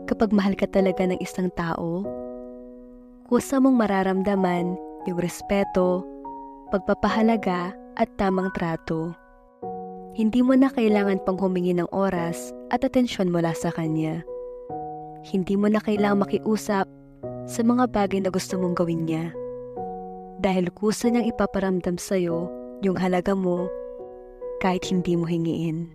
Kapag mahal ka talaga ng isang tao, kusa mong mararamdaman yung respeto, pagpapahalaga at tamang trato. Hindi mo na kailangan pang humingi ng oras at atensyon mula sa kanya. Hindi mo na kailangang makiusap sa mga bagay na gusto mong gawin niya. Dahil kusa niyang ipaparamdam sa'yo yung halaga mo kahit hindi mo hingiin.